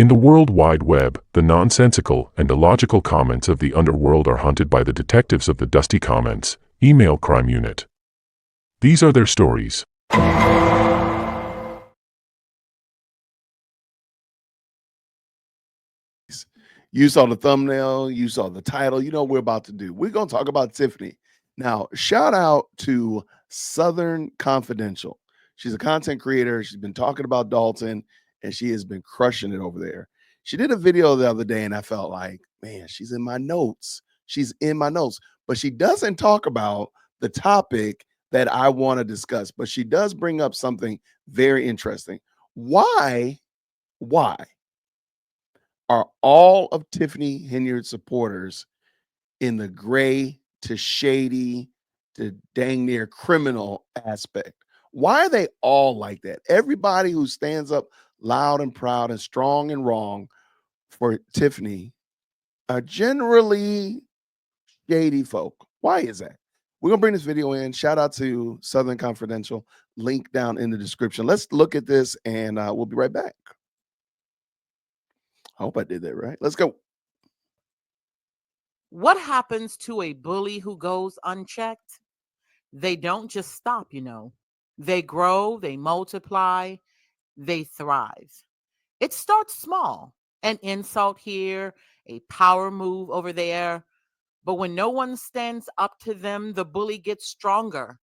In the World Wide Web, the nonsensical and illogical comments of the underworld are hunted by the detectives of the Dusty Comments email crime unit. These are their stories. You saw the thumbnail, you saw the title, you know what we're about to do. We're going to talk about Tiffany. Now, shout out to Southern Confidential. She's a content creator. She's been talking about Dalton and she has been crushing it over there. She did a video the other day and I felt like, man, she's in my notes. She's in my notes, but she doesn't talk about the topic that I want to discuss, but she does bring up something very interesting. Why are all of Tiffany Henyard supporters in the gray to shady to dang near criminal aspect? Why are they all like that? Everybody who stands up loud and proud and strong and wrong for Tiffany are generally shady folk. Why is that? We're gonna bring this video in. Shout out to Southern Confidential. Link down in the description. Let's look at this and we'll be right back. I hope I did that right. Let's go. What happens to a bully who goes unchecked? They don't just stop, They grow, they multiply, they thrive. It starts small, an insult here, a power move over there. But when no one stands up to them, the bully gets stronger,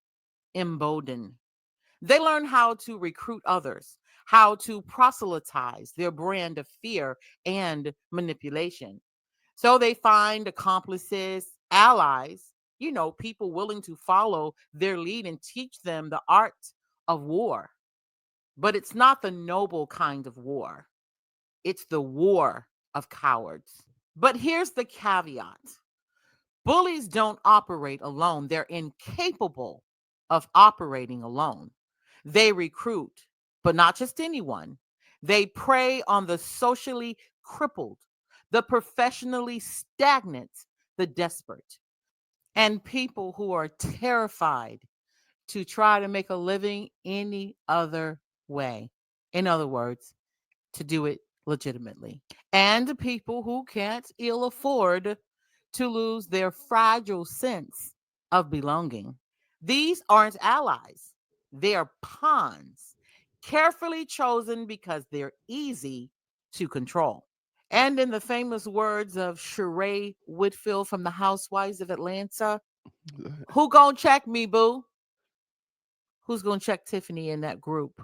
emboldened. They learn how to recruit others, how to proselytize their brand of fear and manipulation. So they find accomplices, allies, people willing to follow their lead and teach them the art of war. But it's not the noble kind of war, it's the war of cowards. But here's the caveat: bullies don't operate alone, they're incapable of operating alone. They recruit, but not just anyone. They prey on the socially crippled, the professionally stagnant, the desperate, and people who are terrified to try to make a living any other way. In other words, to do it legitimately. And people who can't ill afford to lose their fragile sense of belonging. These aren't allies, they are pawns, carefully chosen because they're easy to control. And in the famous words of Sheree Whitfield from the Housewives of Atlanta, who gonna check me, boo? Who's gonna check Tiffany in that group?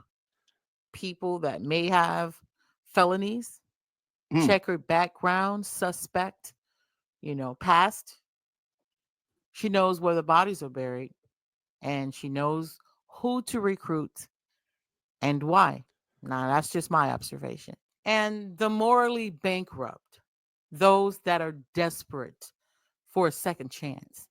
People that may have felonies, checkered background, suspect, past. She knows where the bodies are buried and she knows who to recruit and why. Now, that's just my observation. And the morally bankrupt, those that are desperate for a second chance.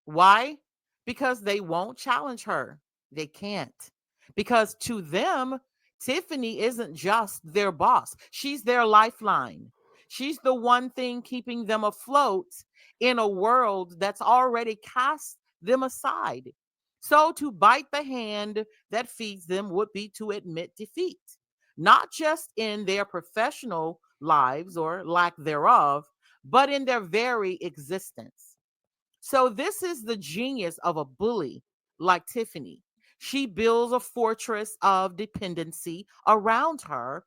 Why? Because they won't challenge her. They can't. Because to them, Tiffany isn't just their boss, she's their lifeline. She's the one thing keeping them afloat in a world that's already cast them aside. So to bite the hand that feeds them would be to admit defeat, not just in their professional lives or lack thereof, but in their very existence. So, this is the genius of a bully like Tiffany. She builds a fortress of dependency around her,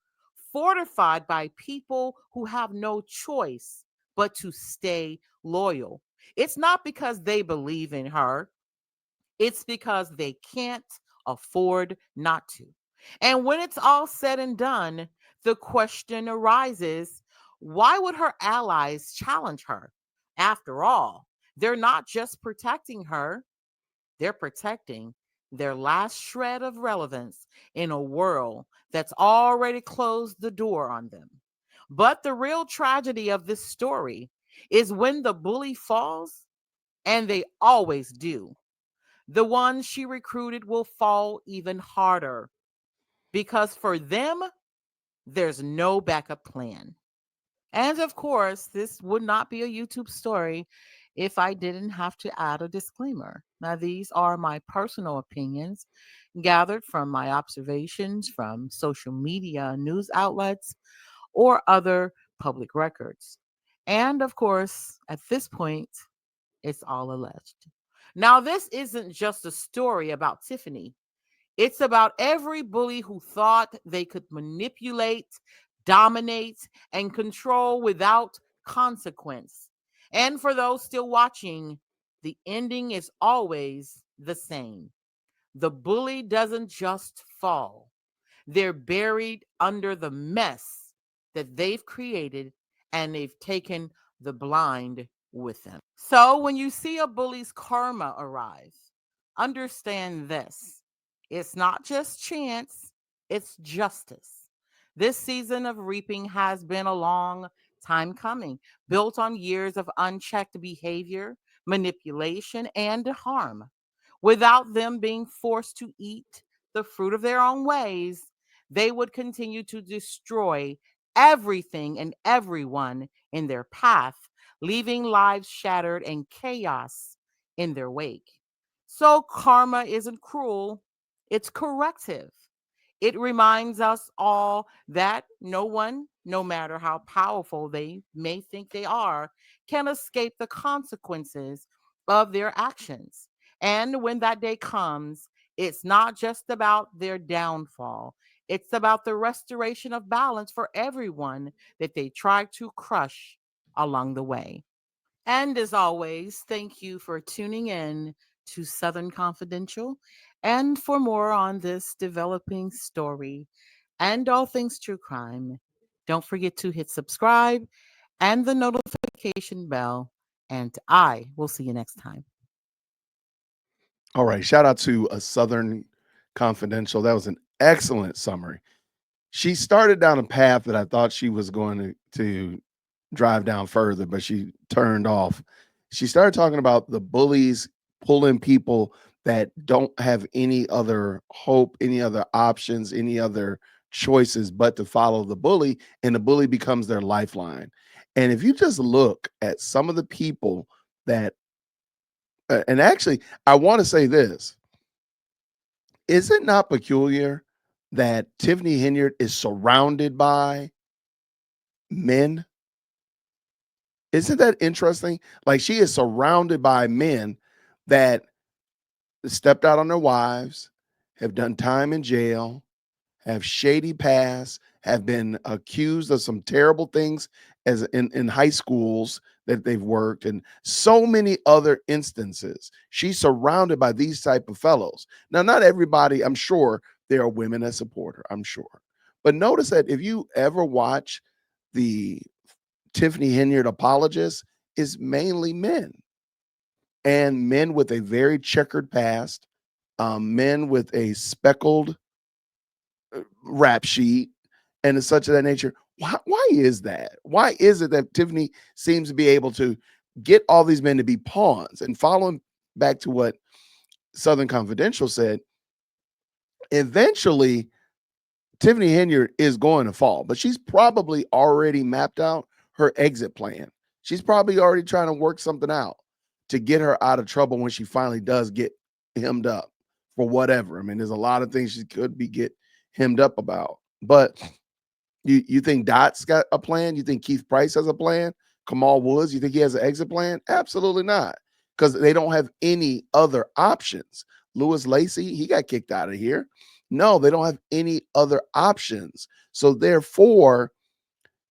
fortified by people who have no choice but to stay loyal. It's not because they believe in her, it's because they can't afford not to. And when it's all said and done, the question arises, why would her allies challenge her? After all, they're not just protecting her, they're protecting their last shred of relevance in a world that's already closed the door on them. But the real tragedy of this story is when the bully falls, and they always do, the ones she recruited will fall even harder because for them, there's no backup plan. And of course, this would not be a YouTube story if I didn't have to add a disclaimer. Now, these are my personal opinions gathered from my observations from social media news outlets or other public records. And of course, at this point, it's all alleged. Now, this isn't just a story about Tiffany. It's about every bully who thought they could manipulate, dominate, and control without consequence. And for those still watching, the ending is always the same. The bully doesn't just fall, they're buried under the mess that they've created, and they've taken the blind with them. So when you see a bully's karma arrive, understand this: it's not just chance, it's justice. This season of reaping has been a long time coming, built on years of unchecked behavior, manipulation, and harm. Without them being forced to eat the fruit of their own ways, they would continue to destroy everything and everyone in their path, leaving lives shattered and chaos in their wake. So, karma isn't cruel, it's corrective. It reminds us all that no one, no matter how powerful they may think they are, can escape the consequences of their actions. And when that day comes, it's not just about their downfall, it's about the restoration of balance for everyone that they try to crush along the way. And as always, thank you for tuning in to Southern Confidential. And for more on this developing story and all things true crime, don't forget to hit subscribe and the notification bell. And I will see you next time. All right. Shout out to a Southern Confidential. That was an excellent summary. She started down a path that I thought she was going to drive down further, but she turned off. She started talking about the bullies pulling people that don't have any other hope, any other options, any other choices but to follow the bully, and the bully becomes their lifeline. And if you just look at some of the people that, and actually, I want to say this: is it not peculiar that Tiffany Henyard is surrounded by men? Isn't that interesting? Like, she is surrounded by men that stepped out on their wives, have done time in jail, have shady past, have been accused of some terrible things as in high schools that they've worked, and so many other instances. She's surrounded by these type of fellows. Now, not everybody, I'm sure there are women that support her, I'm sure. But notice that if you ever watch the Tiffany Henyard apologists, is mainly men, and men with a very checkered past, men with a speckled rap sheet and such of that nature. Why is that? Why is it that Tiffany seems to be able to get all these men to be pawns? And following back to what Southern Confidential said, eventually Tiffany Henyard is going to fall, but she's probably already mapped out her exit plan. She's probably already trying to work something out to get her out of trouble when she finally does get hemmed up for whatever. I mean, there's a lot of things she could get hemmed up about. But you think Dot's got a plan? You think Keith Price has a plan? Kamal Woods, you think he has an exit plan? Absolutely not, because they don't have any other options. Lewis Lacy, he got kicked out of here. No, they don't have any other options. So therefore,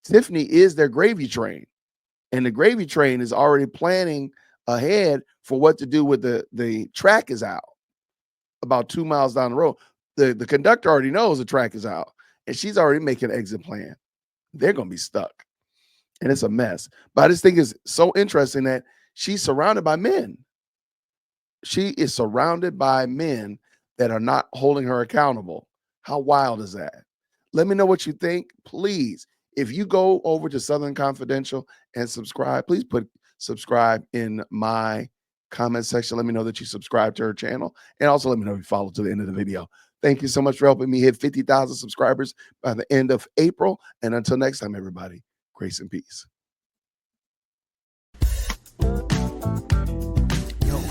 Tiffany is their gravy train. And the gravy train is already planning ahead for what to do with the track is out about 2 miles down the road. The conductor already knows the track is out, and she's already making an exit plan. They're going to be stuck, and it's a mess. But I just think it's so interesting that she's surrounded by men. She is surrounded by men that are not holding her accountable. How wild is that? Let me know what you think, please. If you go over to Southern Confidential and subscribe, please put subscribe in my comment section. Let me know that you subscribe to her channel, and also let me know if you follow to the end of the video. Thank you so much for helping me hit 50,000 subscribers by the end of April. And until next time, everybody, grace and peace.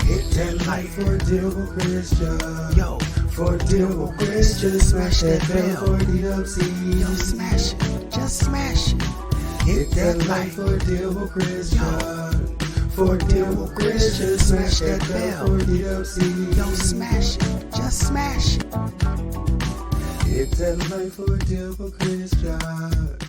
Hit that like for deal with Christian. Yo, for deal with Christian. Smash that bell for DWC. Yo, smash it. Just smash it. Hit that like for Devil Christian. For Devil Christian, smash that bell for DLC. Yo, smash it, just smash it. Hit that like for Devil Christian.